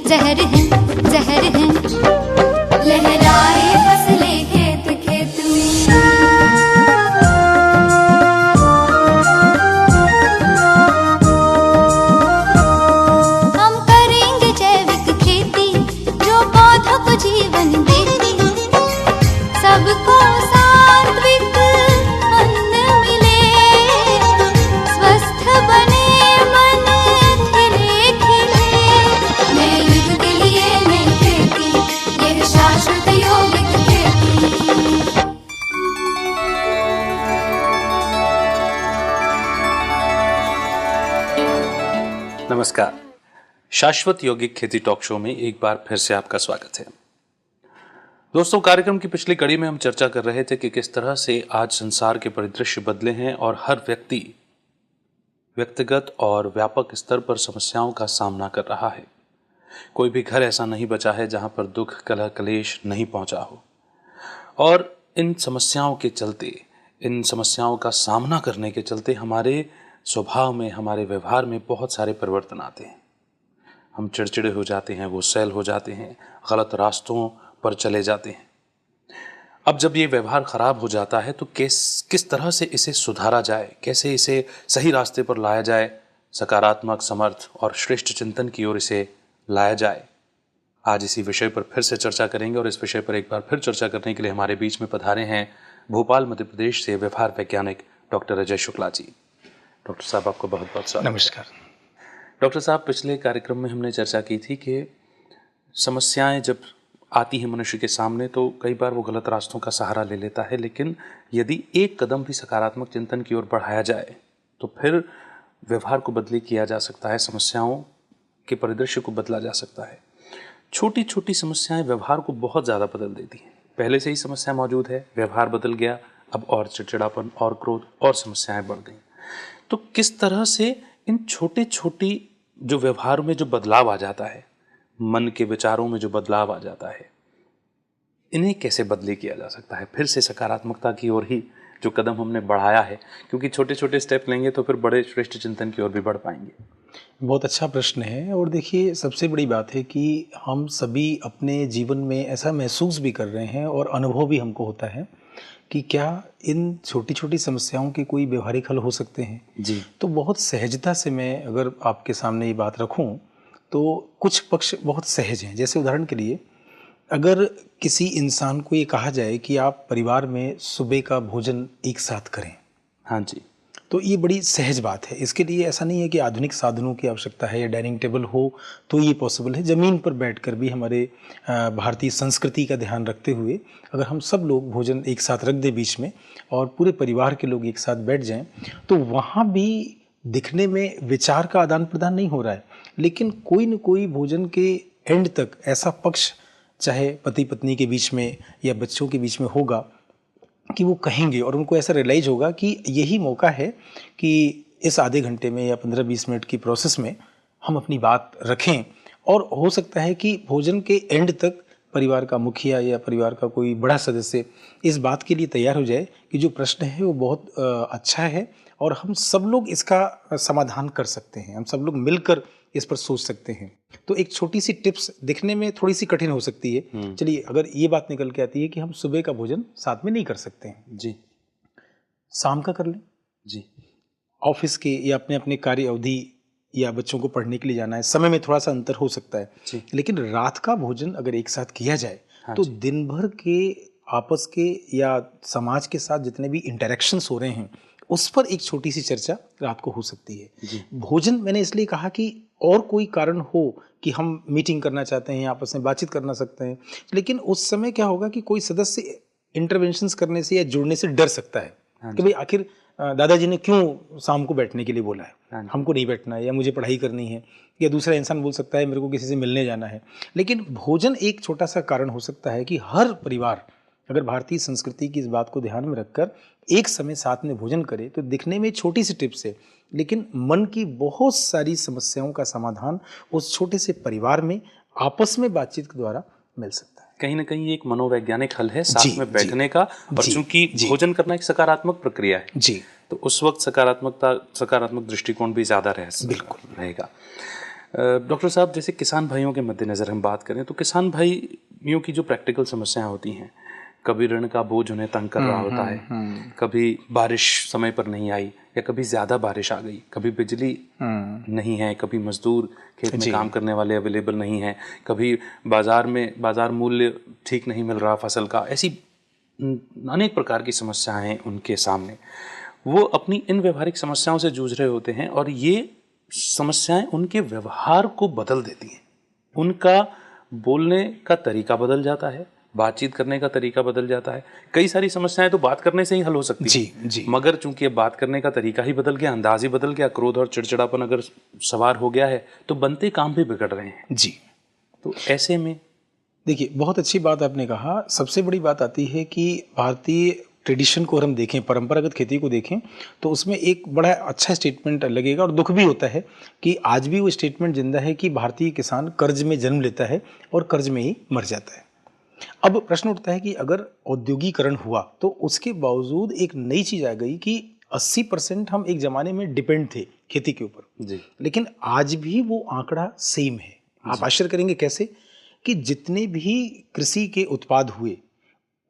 जहर है, जहर है। लहराए फसलें खेत खेत में। हम करेंगे जैविक खेती जो पौधों को जीवन देती, सबको सात्विक अन्न मिले, स्वस्थ बने मन खिले खिले। नए युग के लिए नई खेती, यह शाश्वत यौगिक खेती। नमस्कार, शाश्वत यौगिक खेती टॉक शो में एक बार फिर से आपका स्वागत है। दोस्तों, कार्यक्रम की पिछली कड़ी में हम चर्चा कर रहे थे कि किस तरह से आज संसार के परिदृश्य बदले हैं और हर व्यक्ति व्यक्तिगत और व्यापक स्तर पर समस्याओं का सामना कर रहा है। कोई भी घर ऐसा नहीं बचा है जहां पर दुख, कलह, कलेश नहीं पहुंचा हो। और इन समस्याओं के चलते, इन समस्याओं का सामना करने के चलते हमारे स्वभाव में, हमारे व्यवहार में बहुत सारे परिवर्तन आते हैं। हम चिड़चिड़े हो जाते हैं, गुस्सैल हो जाते हैं, गलत रास्तों पर चले जाते हैं। अब जब ये व्यवहार खराब हो जाता है तो किस तरह से इसे सुधारा जाए, कैसे इसे सही रास्ते पर लाया जाए, सकारात्मक, समर्थ और श्रेष्ठ चिंतन की ओर इसे लाया जाए, आज इसी विषय पर फिर से चर्चा करेंगे। और इस विषय पर एक बार फिर चर्चा करने के लिए हमारे बीच में पधारे हैं भोपाल, मध्य प्रदेश से व्यवहार वैज्ञानिक डॉक्टर अजय शुक्ला जी। डॉक्टर साहब, आपको बहुत बहुत स्वागत। नमस्कार डॉक्टर साहब, पिछले कार्यक्रम में हमने चर्चा की थी कि समस्याएं जब आती हैं मनुष्य के सामने तो कई बार वो गलत रास्तों का सहारा ले लेता है, लेकिन यदि एक कदम भी सकारात्मक चिंतन की ओर बढ़ाया जाए तो फिर व्यवहार को बदली किया जा सकता है, समस्याओं के परिदृश्य को बदला जा सकता है। छोटी छोटी समस्याएं व्यवहार को बहुत ज़्यादा बदल देती हैं। पहले से ही समस्या मौजूद है, व्यवहार बदल गया, अब और चिड़चिड़ापन और क्रोध और समस्याएं बढ़ गई। तो किस तरह से इन छोटे छोटी जो व्यवहार में जो बदलाव आ जाता है, मन के विचारों में जो बदलाव आ जाता है, इन्हें कैसे बदली किया जा सकता है फिर से सकारात्मकता की ओर ही जो कदम हमने बढ़ाया है, क्योंकि छोटे छोटे स्टेप लेंगे तो फिर बड़े श्रेष्ठ चिंतन की ओर भी बढ़ पाएंगे। बहुत अच्छा प्रश्न है। और देखिए, सबसे बड़ी बात है कि हम सभी अपने जीवन में ऐसा महसूस भी कर रहे हैं और अनुभव भी हमको होता है कि क्या इन छोटी छोटी समस्याओं के कोई व्यवहारिक हल हो सकते हैं जी। तो बहुत सहजता से मैं अगर आपके सामने ये बात रखूं तो कुछ पक्ष बहुत सहज हैं। जैसे उदाहरण के लिए, अगर किसी इंसान को ये कहा जाए कि आप परिवार में सुबह का भोजन एक साथ करें, हाँ जी, तो ये बड़ी सहज बात है। इसके लिए ऐसा नहीं है कि आधुनिक साधनों की आवश्यकता है या डाइनिंग टेबल हो तो ये पॉसिबल है। ज़मीन पर बैठकर भी हमारे भारतीय संस्कृति का ध्यान रखते हुए अगर हम सब लोग भोजन एक साथ रख दें बीच में और पूरे परिवार के लोग एक साथ बैठ जाएं, तो वहाँ भी दिखने में विचार का आदान प्रदान नहीं हो रहा है, लेकिन कोई न कोई भोजन के एंड तक ऐसा पक्ष, चाहे पति पत्नी के बीच में या बच्चों के बीच में होगा, कि वो कहेंगे और उनको ऐसा रियलाइज होगा कि यही मौका है कि इस आधे घंटे में या 15-20 मिनट की प्रोसेस में हम अपनी बात रखें। और हो सकता है कि भोजन के एंड तक परिवार का मुखिया या परिवार का कोई बड़ा सदस्य इस बात के लिए तैयार हो जाए कि जो प्रश्न है वो बहुत अच्छा है और हम सब लोग इसका समाधान कर सकते हैं, हम सब लोग मिलकर इस पर सोच सकते हैं। तो एक छोटी सी टिप्स दिखने में थोड़ी सी कठिन हो सकती है। चलिए, अगर ये बात निकल के आती है कि हम सुबह का भोजन साथ में नहीं कर सकते हैं जी, शाम का कर लें जी, ऑफिस के या अपने अपने कार्य अवधि या बच्चों को पढ़ने के लिए जाना है, समय में थोड़ा सा अंतर हो सकता है जी। लेकिन रात का भोजन अगर एक साथ किया जाए हाँ तो जी। दिन भर के आपस के या समाज के साथ जितने भी इंटरेक्शंस हो रहे हैं उस पर एक छोटी सी चर्चा रात को हो सकती है। भोजन मैंने इसलिए कहा कि और कोई कारण हो कि हम मीटिंग करना चाहते हैं, आपस में बातचीत करना सकते हैं, लेकिन उस समय क्या होगा कि कोई सदस्य इंटरवेंशंस करने से या जुड़ने से डर सकता है कि भाई आखिर दादाजी ने क्यों शाम को बैठने के लिए बोला है, हमको नहीं बैठना है या मुझे पढ़ाई करनी है, या दूसरा इंसान बोल सकता है मेरे को किसी से मिलने जाना है। लेकिन भोजन एक छोटा सा कारण हो सकता है कि हर परिवार अगर भारतीय संस्कृति की इस बात को ध्यान में रखकर एक समय साथ में भोजन करे तो दिखने में छोटी सी टिप्स है, लेकिन मन की बहुत सारी समस्याओं का समाधान उस छोटे से परिवार में आपस में बातचीत के द्वारा मिल सकता है। कहीं ना कहीं एक मनोवैज्ञानिक हल है साथ में बैठने का, और चूंकि भोजन करना एक सकारात्मक प्रक्रिया है तो उस वक्त सकारात्मक दृष्टिकोण भी ज्यादा रहेगा। डॉक्टर साहब, जैसे किसान भाइयों के मद्देनज़र हम बात करें तो किसान भाइयों की जो प्रैक्टिकल समस्याएं होती हैं, कभी ऋण का बोझ उन्हें तंग कर रहा होता है, कभी बारिश समय पर नहीं आई या कभी ज़्यादा बारिश आ गई, कभी बिजली नहीं है, कभी मजदूर खेत में काम करने वाले अवेलेबल नहीं हैं, कभी बाज़ार मूल्य ठीक नहीं मिल रहा फसल का। ऐसी अनेक प्रकार की समस्याएं हैं उनके सामने। वो अपनी इन व्यवहारिक समस्याओं से जूझ रहे होते हैं और ये समस्याएं उनके व्यवहार को बदल देती हैं। उनका बोलने का तरीका बदल जाता है, बातचीत करने का तरीका बदल जाता है। कई सारी समस्याएं तो बात करने से ही हल हो सकती हैं, जी। मगर चूंकि अब बात करने का तरीका ही बदल गया, अंदाज ही बदल गया, क्रोध और चिड़चिड़ापन अगर सवार हो गया है तो बनते काम भी बिगड़ रहे हैं। जी, तो ऐसे में देखिए, बहुत अच्छी बात आपने कहा। सबसे बड़ी बात आती है कि भारतीय ट्रेडिशन को हम देखें, परंपरागत खेती को देखें, तो उसमें एक बड़ा अच्छा स्टेटमेंट लगेगा और दुख भी होता है कि आज भी वो स्टेटमेंट जिंदा है कि भारतीय किसान कर्ज में जन्म लेता है और कर्ज में ही मर जाता है। अब प्रश्न उठता है कि अगर औद्योगिकरण हुआ तो उसके बावजूद एक नई चीज आ गई कि 80% हम एक जमाने में डिपेंड थे खेती के ऊपर जी, लेकिन आज भी वो आंकड़ा सेम है। आप आश्चर्य करेंगे कैसे कि जितने भी कृषि के उत्पाद हुए,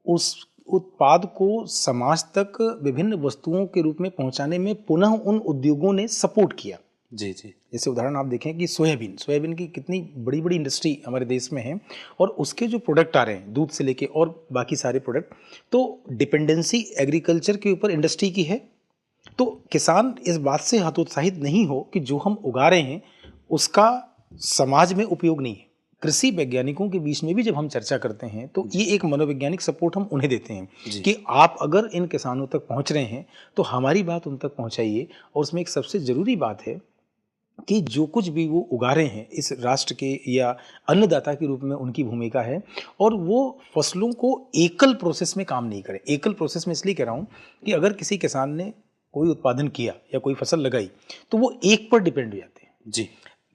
उस उत्पाद को समाज तक विभिन्न वस्तुओं के रूप में पहुंचाने में पुनः उन उद्योगों ने सपोर्ट किया। जी जी, जैसे उदाहरण आप देखें कि सोयाबीन की कितनी बड़ी बड़ी इंडस्ट्री हमारे देश में है और उसके जो प्रोडक्ट आ रहे हैं, दूध से लेके और बाकी सारे प्रोडक्ट, तो डिपेंडेंसी एग्रीकल्चर के ऊपर इंडस्ट्री की है। तो किसान इस बात से हतोत्साहित नहीं हो कि जो हम उगा रहे हैं उसका समाज में उपयोग नहीं है। कृषि वैज्ञानिकों के बीच में भी जब हम चर्चा करते हैं तो ये एक मनोवैज्ञानिक सपोर्ट हम उन्हें देते हैं कि आप अगर इन किसानों तक पहुंच रहे हैं तो हमारी बात उन तक पहुंचाइए। और उसमें एक सबसे जरूरी बात है कि जो कुछ भी वो उगा रहे हैं इस राष्ट्र के या अन्नदाता के रूप में उनकी भूमिका है, और वो फसलों को एकल प्रोसेस में काम नहीं करें। एकल प्रोसेस में इसलिए कह रहा हूँ कि अगर किसी किसान ने कोई उत्पादन किया या कोई फसल लगाई तो वो एक पर डिपेंड हो जाते हैं। जी,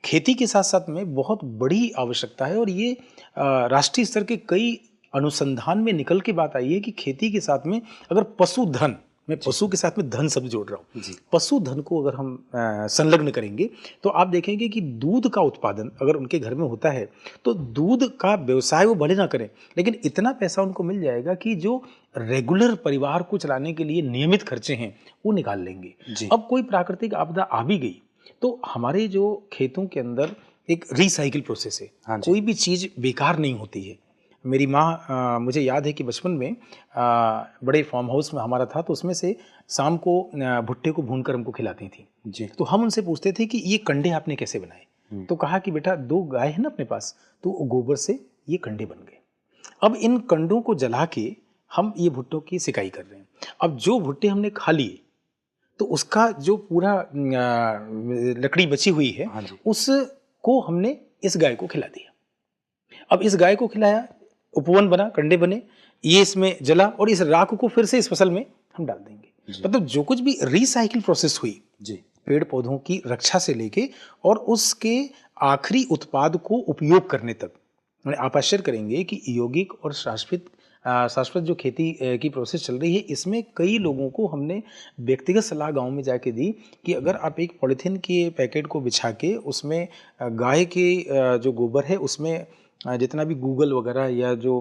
खेती के साथ साथ में बहुत बड़ी आवश्यकता है और ये राष्ट्रीय स्तर के कई अनुसंधान में निकल के बात आई है कि खेती के साथ में अगर पशुधन, मैं पशु के साथ में धन शब्द जोड़ रहा हूँ, पशुधन को अगर हम संलग्न करेंगे तो आप देखेंगे कि दूध का उत्पादन अगर उनके घर में होता है तो दूध का व्यवसाय वो भले ना करें लेकिन इतना पैसा उनको मिल जाएगा कि जो रेगुलर परिवार को चलाने के लिए नियमित खर्चे हैं वो निकाल लेंगे। अब कोई प्राकृतिक आपदा आ भी गई तो हमारे जो खेतों के अंदर एक रिसाइकिल प्रोसेस है, कोई भी चीज़ बेकार नहीं होती है। मेरी माँ, मुझे याद है कि बचपन में बड़े फार्म हाउस में हमारा था तो उसमें से शाम को भुट्टे को भूनकर हमको खिलाती थी जी। तो हम उनसे पूछते थे कि ये कंडे आपने कैसे बनाए, तो कहा कि बेटा 2 गाय है ना अपने पास, तो गोबर से ये कंडे बन गए। अब इन कंडों को जला के हम ये भुट्टों की सिकाई कर रहे हैं। अब जो भुट्टे हमने खा लिए तो उसका जो पूरा लकड़ी बची हुई है उसको हमने इस गाय को खिला दिया। अब इस गाय को खिलाया, उपवन बना, कंडे बने, ये इसमें जला और इस राख को फिर से इस फसल में हम डाल देंगे। मतलब जो कुछ भी रिसाइकिल प्रोसेस हुई जी, पेड़ पौधों की रक्षा से लेके और उसके आखिरी उत्पाद को उपयोग करने तक। आप आश्चर्य करेंगे कि यौगिक और शाश्वत जो खेती की प्रोसेस चल रही है इसमें कई लोगों को हमने व्यक्तिगत सलाह गांव में जाके दी कि अगर आप एक पॉलीथीन के पैकेट को बिछा के उसमें गाय के जो गोबर है उसमें जितना भी गूगल वगैरह या जो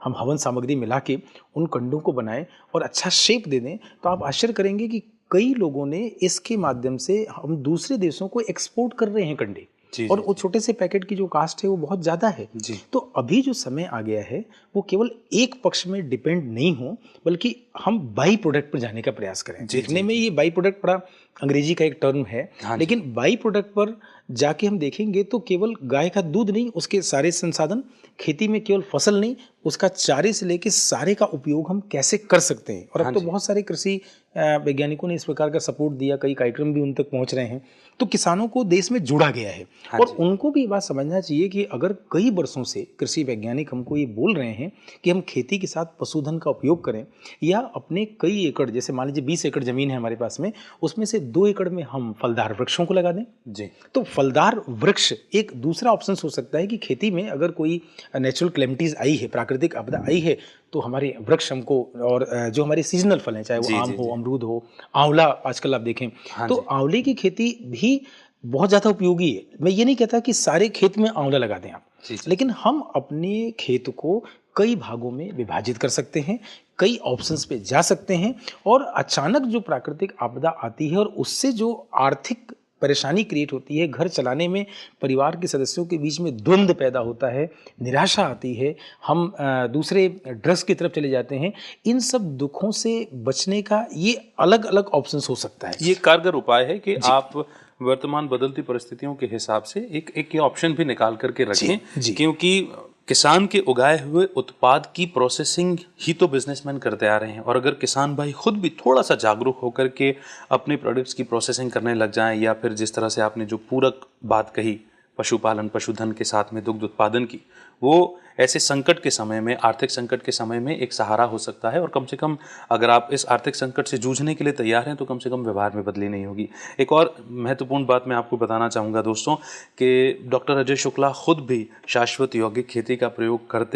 हम हवन सामग्री मिला के उन कंडों को बनाएं और अच्छा शेप दे दें तो आप आश्चर्य करेंगे कि कई लोगों ने इसके माध्यम से हम दूसरे देशों को एक्सपोर्ट कर रहे हैं कंडे। और वो छोटे से पैकेट की जो कास्ट है वो बहुत ज़्यादा है। तो अभी जो समय आ गया है वो केवल एक पक्ष में डिपेंड नहीं हो बल्कि हम बाई प्रोडक्ट पर जाने का प्रयास करें। देखने में ये बाई प्रोडक्ट बड़ा अंग्रेजी का एक टर्म है, लेकिन बाई प्रोडक्ट पर जाके हम देखेंगे तो केवल गाय का दूध नहीं, उसके सारे संसाधन, खेती में केवल फसल नहीं, उसका चारे से लेके सारे का उपयोग हम कैसे कर सकते हैं। और अब तो बहुत सारे कृषि वैज्ञानिकों ने इस प्रकार का सपोर्ट दिया, कई कार्यक्रम भी उन तक पहुंच रहे हैं। तो किसानों को देश में जोड़ा गया है और उनको भी ये बात समझना चाहिए कि अगर कई वर्षों से कृषि वैज्ञानिक हमको ये बोल रहे हैं कि हम खेती के साथ पशुधन का उपयोग करें या अपने कई एकड़, जैसे मान लीजिए 20 एकड़ जमीन है हमारे पास में, उसमें से 2 एकड़ में हम फलदार वृक्षों को लगा दें जी। तो फलदार वृक्ष एक दूसरा ऑप्शन हो सकता है कि खेती में अगर कोई नेचुरल क्लेमिटीज आई है, प्राकृतिक आपदा आई है, तो हमारे वृक्ष हमको, और जो हमारे सीजनल फल हैं, चाहे वो आम हो, अमरूद हो, आंवला आजकल आप देखें तो आंवले की खेती भी बहुत ज़्यादा उपयोगी है। मैं ये नहीं कहता कि सारे खेत में आंवला लगा दें आप, जी, जी। लेकिन हम अपने खेत को कई भागों में विभाजित कर सकते हैं, कई ऑप्शंस पे जा सकते हैं, और अचानक जो प्राकृतिक आपदा आती है और उससे जो आर्थिक परेशानी क्रिएट होती है, घर चलाने में परिवार के सदस्यों के बीच में द्वंद्व पैदा होता है, निराशा आती है, हम दूसरे ड्रग्स की तरफ चले जाते हैं, इन सब दुखों से बचने का ये अलग अलग ऑप्शंस हो सकता है। ये कारगर उपाय है कि आप वर्तमान बदलती परिस्थितियों के हिसाब से एक ये ऑप्शन भी निकाल करके रखें, जी। क्योंकि किसान के उगाए हुए उत्पाद की प्रोसेसिंग ही तो बिजनेसमैन करते आ रहे हैं। और अगर किसान भाई खुद भी थोड़ा सा जागरूक होकर के अपने प्रोडक्ट्स की प्रोसेसिंग करने लग जाएं, या फिर जिस तरह से आपने जो पूरक बात कही पशुपालन पशुधन के साथ में दुग्ध उत्पादन की, वो ऐसे संकट के समय में, आर्थिक संकट के समय में एक सहारा हो सकता है। और कम से कम अगर आप इस आर्थिक संकट से जूझने के लिए तैयार हैं तो कम से कम व्यवहार में बदली नहीं होगी। एक और महत्वपूर्ण बात मैं आपको बताना चाहूँगा दोस्तों कि डॉक्टर अजय शुक्ला खुद भी शाश्वत यौगिक खेती का प्रयोग कर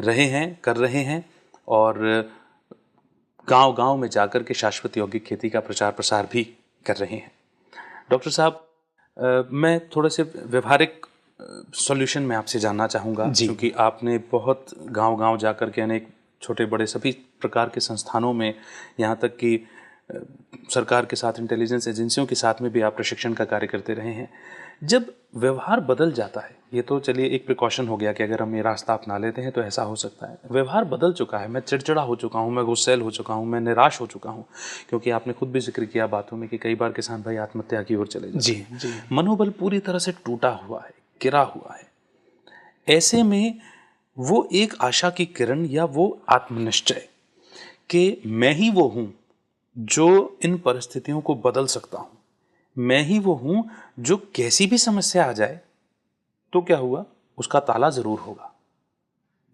रहे हैं और गांव-गांव में जाकर के शाश्वत यौगिक खेती का प्रचार प्रसार भी कर रहे हैं। डॉक्टर साहब, मैं थोड़े से व्यवहारिक सॉल्यूशन में आपसे जानना चाहूँगा, क्योंकि आपने बहुत गांव-गांव जाकर के अनेक छोटे बड़े सभी प्रकार के संस्थानों में, यहाँ तक कि सरकार के साथ, इंटेलिजेंस एजेंसियों के साथ में भी आप प्रशिक्षण का कार्य करते रहे हैं। जब व्यवहार बदल जाता है, ये तो चलिए एक प्रिकॉशन हो गया कि अगर हम ये रास्ता अपना लेते हैं तो ऐसा हो सकता है। व्यवहार बदल चुका है, मैं चिड़चिड़ा हो चुका हूँ, मैं गुस्सैल हो चुका हूँ, मैं निराश हो चुका हूँ, क्योंकि आपने खुद भी जिक्र किया बातों में कि कई बार किसान भाई आत्महत्या की ओर चले जाते हैं। जी। मनोबल पूरी तरह से टूटा हुआ है, गिरा हुआ है। ऐसे में वो एक आशा की किरण या वो आत्मनिश्चय कि मैं ही वो हूँ जो इन परिस्थितियों को बदल सकता हूँ, मैं ही वो हूँ जो कैसी भी समस्या आ जाए तो क्या हुआ, उसका ताला जरूर होगा।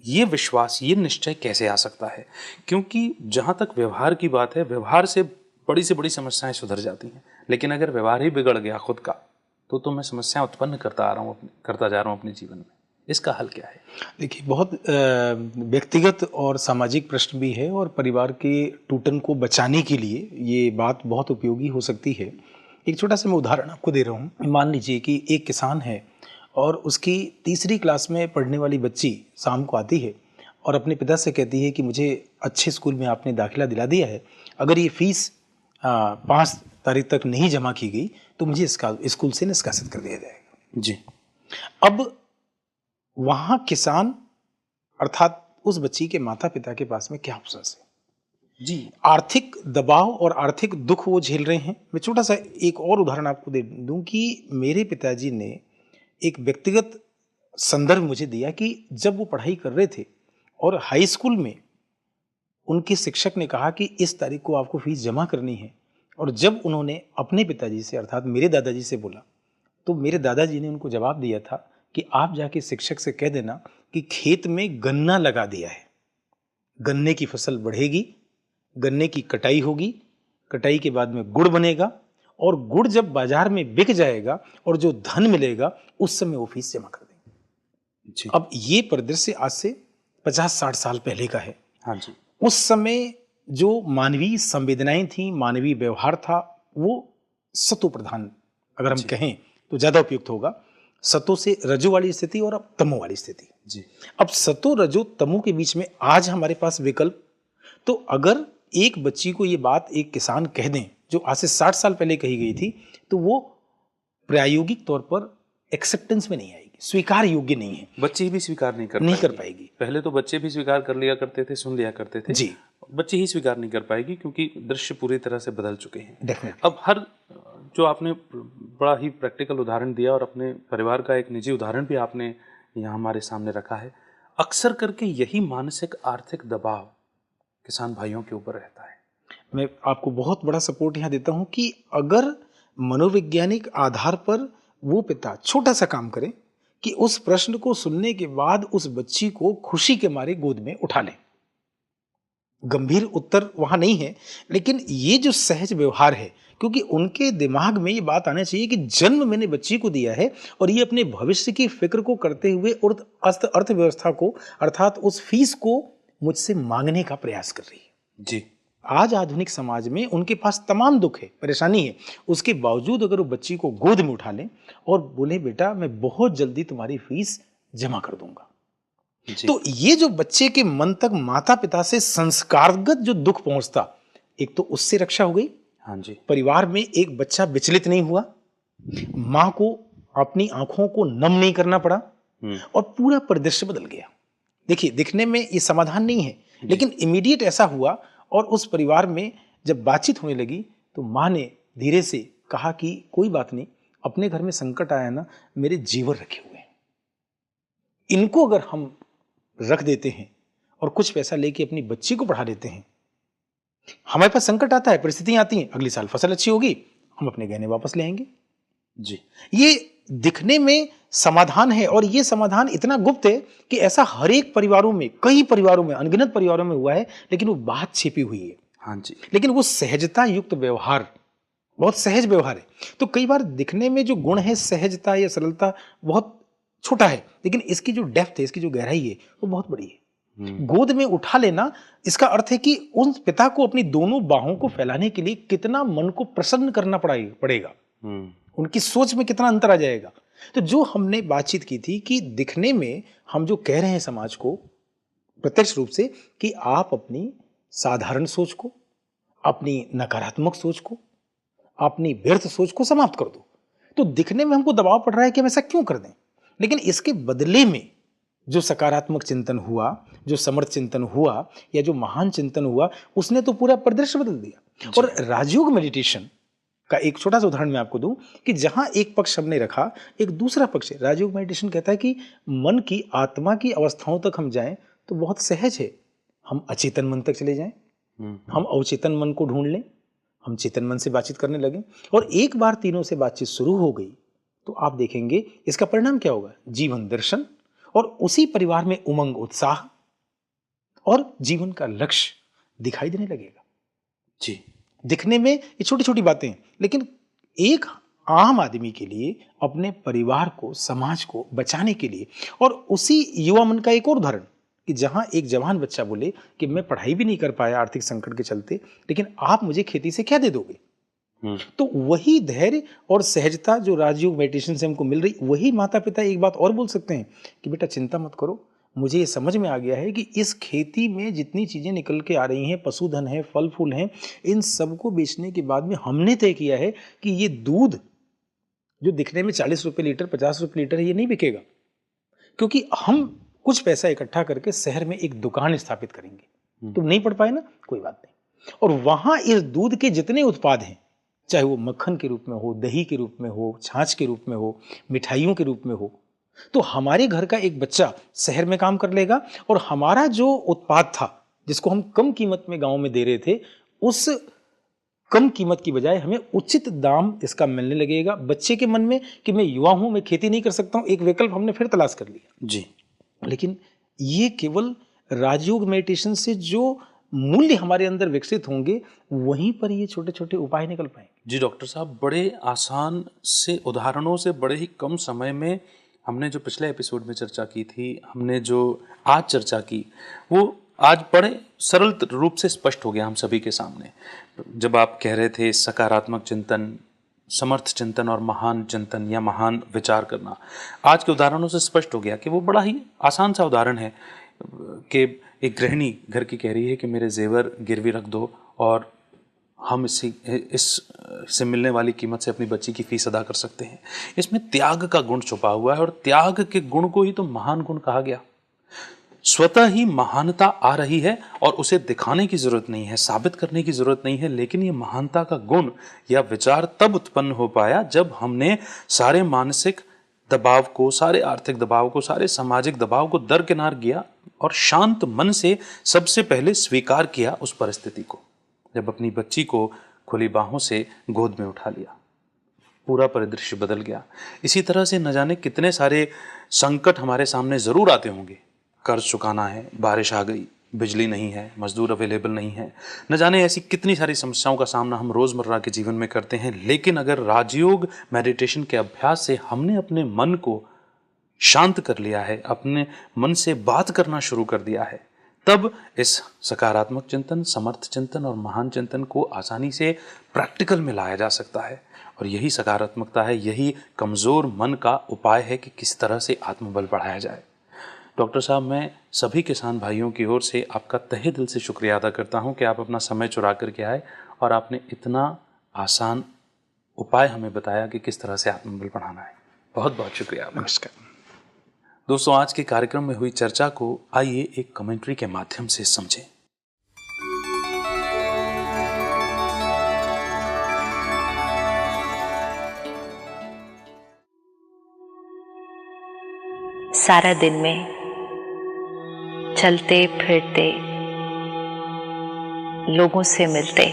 ये विश्वास, ये निश्चय कैसे आ सकता है? क्योंकि जहाँ तक व्यवहार की बात है, व्यवहार से बड़ी समस्याएं सुधर जाती हैं, लेकिन अगर व्यवहार ही बिगड़ गया खुद का तो मैं समस्या उत्पन्न करता जा रहा हूँ अपने जीवन में। इसका हल क्या है? देखिए, बहुत व्यक्तिगत और सामाजिक प्रश्न भी है, और परिवार के टूटन को बचाने के लिए ये बात बहुत उपयोगी हो सकती है। एक छोटा सा मैं उदाहरण आपको दे रहा हूँ। मान लीजिए कि एक किसान है और उसकी तीसरी क्लास में पढ़ने वाली बच्ची शाम को आती है और अपने पिता से कहती है कि मुझे अच्छे स्कूल में आपने दाखिला दिला दिया है, अगर ये फीस 5 तारीख तक नहीं जमा की गई तो मुझे इसका स्कूल से निष्कासित कर दिया जाएगा। जी। अब वहां किसान अर्थात उस बच्ची के माता पिता के पास में क्या ऑप्शन है? जी। आर्थिक दबाव और आर्थिक दुख वो झेल रहे हैं। मैं छोटा सा एक और उदाहरण आपको दे दूं कि मेरे पिताजी ने एक व्यक्तिगत संदर्भ मुझे दिया कि जब वो पढ़ाई कर रहे थे और हाई स्कूल में उनके शिक्षक ने कहा कि इस तारीख को आपको फीस जमा करनी है, और जब उन्होंने अपने पिताजी से अर्थात मेरे दादाजी से बोला तो मेरे दादाजी ने उनको जवाब दिया था कि आप जाके शिक्षक से कह देना कि खेत में गन्ना लगा दिया है, गन्ने की फसल बढ़ेगी, गन्ने की कटाई होगी, कटाई के बाद में गुड़ बनेगा, और गुड़ जब बाजार में बिक जाएगा और जो धन मिलेगा उस समय वो फीस जमा कर देंगे। जी। अब ये परिदृश्य आज से 50-60 साल पहले का है। हाँ जी। उस समय जो मानवीय संवेदनाएं थी, मानवीय व्यवहार था, वो सतो प्रधान अगर हम कहें तो ज्यादा उपयुक्त होगा। सतो से रजो वाली स्थिति और अब तमो वाली स्थिति। जी। अब सतो रजो तमो के बीच में आज हमारे पास विकल्प, तो अगर एक बच्ची को ये बात एक किसान कह दें जो आज से 60 साल पहले कही गई थी, तो वो प्रायोगिक तौर पर एक्सेप्टेंस में नहीं आएगी, स्वीकार योग्य नहीं है। बच्चे भी स्वीकार नहीं कर पाएगी। पहले तो बच्चे भी स्वीकार कर लिया करते थे, सुन लिया करते थे। जी। बच्चे ही स्वीकार नहीं कर पाएगी क्योंकि दृश्य पूरी तरह से बदल चुके हैं। डेफिनेटली। अब हर जो आपने बड़ा ही प्रैक्टिकल उदाहरण दिया और अपने परिवार का एक निजी उदाहरण भी आपने यहाँ हमारे सामने रखा है, अक्सर करके यही मानसिक आर्थिक दबाव किसान भाइयों के ऊपर रहता है। मैं आपको बहुत बड़ा सपोर्ट यहाँ देता हूँ कि अगर मनोवैज्ञानिक आधार पर वो पिता छोटा सा काम करें कि उस प्रश्न को सुनने के बाद उस बच्ची को खुशी के मारे गोद में उठा लें। गंभीर उत्तर वहां नहीं है, लेकिन ये जो सहज व्यवहार है, क्योंकि उनके दिमाग में ये बात आना चाहिए कि जन्म मैंने बच्ची को दिया है और ये अपने भविष्य की फिक्र को करते हुए अर्थव्यवस्था को अर्थात उस फीस को मुझसे मांगने का प्रयास कर रही है। जी। आज आधुनिक समाज में उनके पास तमाम दुख है, परेशानी है, उसके बावजूद अगर वो बच्ची को गोद में उठा लें और बोले बेटा मैं बहुत जल्दी तुम्हारी फीस जमा कर दूंगा, तो ये जो बच्चे के मन तक माता पिता से संस्कारगत जो दुख पहुंचता, एक तो उससे रक्षा हो गई। हाँ जी। परिवार में एक बच्चा विचलित नहीं हुआ, मां को अपनी आंखों को नम नहीं करना पड़ा और पूरा परिदृश्य बदल गया। देखिए, दिखने में ये समाधान नहीं है, लेकिन इमीडिएट ऐसा हुआ और उस परिवार में जब बातचीत होने लगी तो मां ने धीरे से कहा कि कोई बात नहीं, अपने घर में संकट आया ना, मेरे जेवर रखे हुए हैं, इनको अगर हम रख देते हैं और कुछ पैसा लेके अपनी बच्ची को पढ़ा देते हैं, हमारे पास संकट आता है, परिस्थितियां आती हैं, अगली साल फसल अच्छी होगी, हम अपने गहने वापस ले आएंगे जी। ये दिखने में समाधान है और ये समाधान इतना गुप्त है कि ऐसा हर एक परिवारों में, कई परिवारों में, अनगिनत परिवारों में हुआ है, लेकिन वो बात छिपी हुई है। हाँ जी। लेकिन वो सहजता युक्त व्यवहार, बहुत सहज व्यवहार है। तो कई बार दिखने में जो गुण है, सहजता या सरलता, बहुत छोटा है, लेकिन इसकी जो डेप्थ है, इसकी जो गहराई है, वो बहुत बड़ी है। गोद में उठा लेना, इसका अर्थ है कि उन पिता को अपनी दोनों बाहों को फैलाने के लिए कितना मन को प्रसन्न करना पड़ेगा, उनकी सोच में कितना अंतर आ जाएगा। तो जो हमने बातचीत की थी कि दिखने में हम जो कह रहे हैं समाज को प्रत्यक्ष रूप से कि आप अपनी साधारण सोच को, अपनी नकारात्मक सोच को, अपनी व्यर्थ सोच को समाप्त कर दो, तो दिखने में हमको दबाव पड़ रहा है कि हम ऐसा क्यों कर दें, लेकिन इसके बदले में जो सकारात्मक चिंतन हुआ, जो समर्थ चिंतन हुआ या जो महान चिंतन हुआ, उसने तो पूरा परिदृश्य बदल दिया। और राजयोग मेडिटेशन का एक छोटा सा उदाहरण मैं आपको दूं कि जहां एक पक्ष हमने रखा, एक दूसरा पक्ष है। राजयोग मेडिटेशन कहता है कि मन की, आत्मा की अवस्थाओं तक हम जाएं तो बहुत सहज है, हम अचेतन मन तक चले जाएं, हम अवचेतन मन को ढूंढ लें, हम चेतन मन से बातचीत करने लगे, और एक बार तीनों से बातचीत शुरू हो गई तो आप देखेंगे इसका परिणाम क्या होगा, जीवन दर्शन, और उसी परिवार में उमंग, उत्साह और जीवन का लक्ष्य दिखाई देने लगेगा। जी। दिखने में ये छोटी छोटी बातें हैं, लेकिन एक आम आदमी के लिए अपने परिवार को, समाज को बचाने के लिए, और उसी युवा मन का एक और उदाहरण कि जहां एक जवान बच्चा बोले कि मैं पढ़ाई भी नहीं कर पाया आर्थिक संकट के चलते, लेकिन आप मुझे खेती से क्या दे दोगे, तो वही धैर्य और सहजता जो राजयोग मेडिटेशन से हमको मिल रही, वही माता पिता एक बात और बोल सकते हैं कि बेटा चिंता मत करो, मुझे ये समझ में आ गया है कि इस खेती में जितनी चीज़ें निकल के आ रही हैं, पशुधन है, फल फूल हैं, इन सबको बेचने के बाद में हमने तय किया है कि ये दूध जो दिखने में 40 रुपये लीटर, 50 रुपये लीटर है, ये नहीं बिकेगा, क्योंकि हम कुछ पैसा इकट्ठा करके शहर में एक दुकान स्थापित करेंगे। तुम नहीं पढ़ पाए ना, कोई बात नहीं, और वहां इस दूध के जितने उत्पाद हैं, चाहे वो मक्खन के रूप में हो, दही के रूप में हो, छाछ के रूप में हो, मिठाइयों के रूप में हो, तो हमारे घर का एक बच्चा शहर में काम कर लेगा और हमारा जो उत्पाद था, जिसको हम कम कीमत में गांव में दे रहे थे, उस कम कीमत की बजाय हमें उचित दाम इसका मिलने लगेगा। बच्चे के मन में कि मैं युवा हूं, मैं खेती नहीं कर सकता हूं, एक विकल्प हमने फिर तलाश कर लिया। जी। लेकिन ये केवल राजयोग मेडिटेशन से जो मूल्य हमारे अंदर विकसित होंगे, वहीं पर ये छोटे छोटे उपाय निकल पाएंगे। जी डॉक्टर साहब, बड़े आसान से उदाहरणों से बड़े ही कम समय में हमने जो पिछले एपिसोड में चर्चा की थी, हमने जो आज चर्चा की, वो आज बड़े सरल रूप से स्पष्ट हो गया हम सभी के सामने। जब आप कह रहे थे सकारात्मक चिंतन, समर्थ चिंतन और महान चिंतन या महान विचार करना, आज के उदाहरणों से स्पष्ट हो गया कि वो बड़ा ही आसान सा उदाहरण है कि एक गृहिणी घर की कह रही है कि मेरे जेवर गिरवी रख दो और हम इससे मिलने वाली कीमत से अपनी बच्ची की फीस अदा कर सकते हैं। इसमें त्याग का गुण छुपा हुआ है और त्याग के गुण को ही तो महान गुण कहा गया। स्वतः ही महानता आ रही है और उसे दिखाने की जरूरत नहीं है, साबित करने की जरूरत नहीं है, लेकिन ये महानता का गुण या विचार तब उत्पन्न हो पाया जब हमने सारे मानसिक दबाव को, सारे आर्थिक दबाव को, सारे सामाजिक दबाव को दरकिनार किया और शांत मन से सबसे पहले स्वीकार किया उस परिस्थिति को। जब अपनी बच्ची को खुली बाहों से गोद में उठा लिया, पूरा परिदृश्य बदल गया। इसी तरह से न जाने कितने सारे संकट हमारे सामने जरूर आते होंगे। कर्ज चुकाना है, बारिश आ गई, बिजली नहीं है, मजदूर अवेलेबल नहीं है, न जाने ऐसी कितनी सारी समस्याओं का सामना हम रोजमर्रा के जीवन में करते हैं। लेकिन अगर राजयोग मेडिटेशन के अभ्यास से हमने अपने मन को शांत कर लिया है, अपने मन से बात करना शुरू कर दिया है, तब इस सकारात्मक चिंतन, समर्थ चिंतन और महान चिंतन को आसानी से प्रैक्टिकल में लाया जा सकता है। और यही सकारात्मकता है, यही कमज़ोर मन का उपाय है कि किस तरह से आत्मबल बढ़ाया जाए। डॉक्टर साहब, मैं सभी किसान भाइयों की ओर से आपका तहे दिल से शुक्रिया अदा करता हूं कि आप अपना समय चुरा करके आए और आपने इतना आसान उपाय हमें बताया कि किस तरह से आत्मबल बढ़ाना है। बहुत बहुत शुक्रिया। नमस्कार दोस्तों, आज के कार्यक्रम में हुई चर्चा को आइए एक कमेंट्री के माध्यम से समझें। सारा दिन में चलते फिरते, लोगों से मिलते,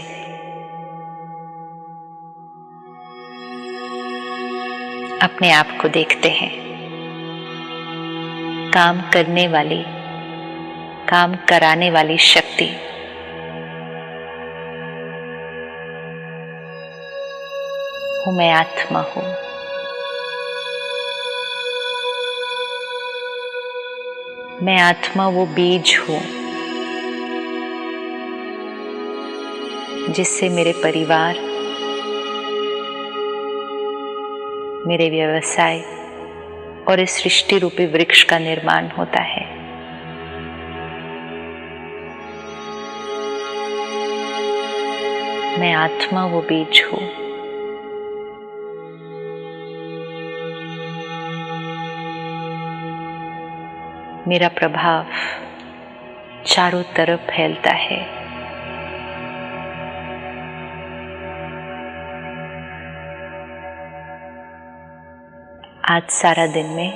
अपने आप को देखते हैं। काम करने वाली, काम कराने वाली शक्ति वो मैं आत्मा हूं। मैं आत्मा वो बीज हूं जिससे मेरे परिवार, मेरे व्यवसाय और इस सृष्टि रूपी वृक्ष का निर्माण होता है। मैं आत्मा वो बीज हूं। मेरा प्रभाव चारों तरफ फैलता है। आज सारा दिन में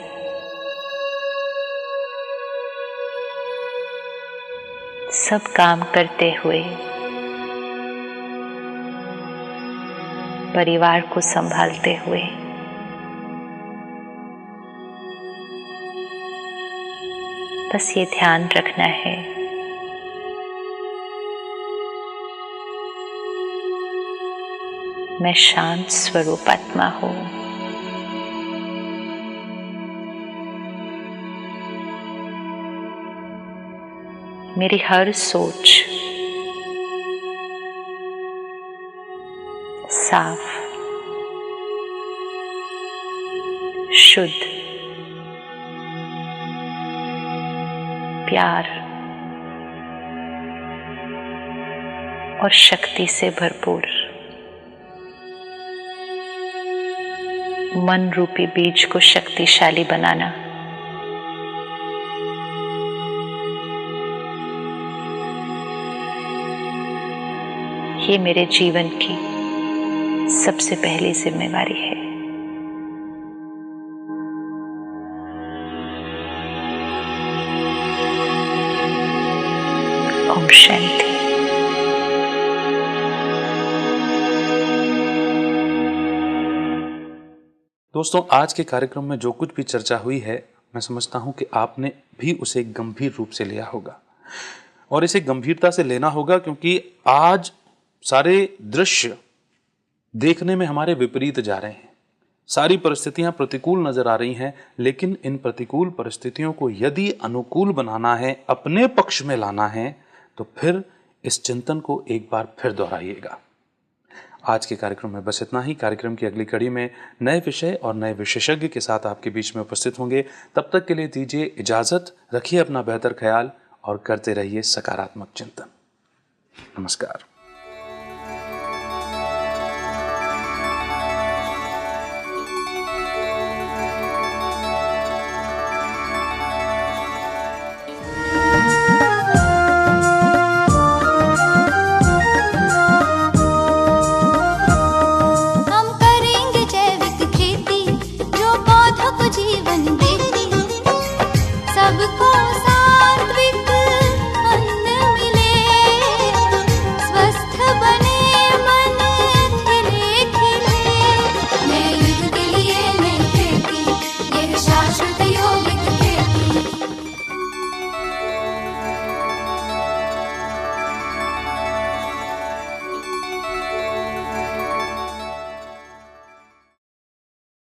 सब काम करते हुए, परिवार को संभालते हुए, बस ये ध्यान रखना है मैं शांत स्वरूप आत्मा हूं। मेरी हर सोच साफ, शुद्ध, प्यार और शक्ति से भरपूर मन रूपी बीज को शक्तिशाली बनाना ये मेरे जीवन की सबसे पहली जिम्मेवारी है। ओम शांति। दोस्तों, आज के कार्यक्रम में जो कुछ भी चर्चा हुई है, मैं समझता हूं कि आपने भी उसे गंभीर रूप से लिया होगा और इसे गंभीरता से लेना होगा, क्योंकि आज सारे दृश्य देखने में हमारे विपरीत जा रहे हैं। सारी परिस्थितियां प्रतिकूल नजर आ रही हैं, लेकिन इन प्रतिकूल परिस्थितियों को यदि अनुकूल बनाना है, अपने पक्ष में लाना है, तो फिर इस चिंतन को एक बार फिर दोहराइएगा। आज के कार्यक्रम में बस इतना ही। कार्यक्रम की अगली कड़ी में नए विषय और नए विशेषज्ञ के साथ आपके बीच में उपस्थित होंगे। तब तक के लिए दीजिए इजाजत, रखिए अपना बेहतर ख्याल और करते रहिए सकारात्मक चिंतन। नमस्कार।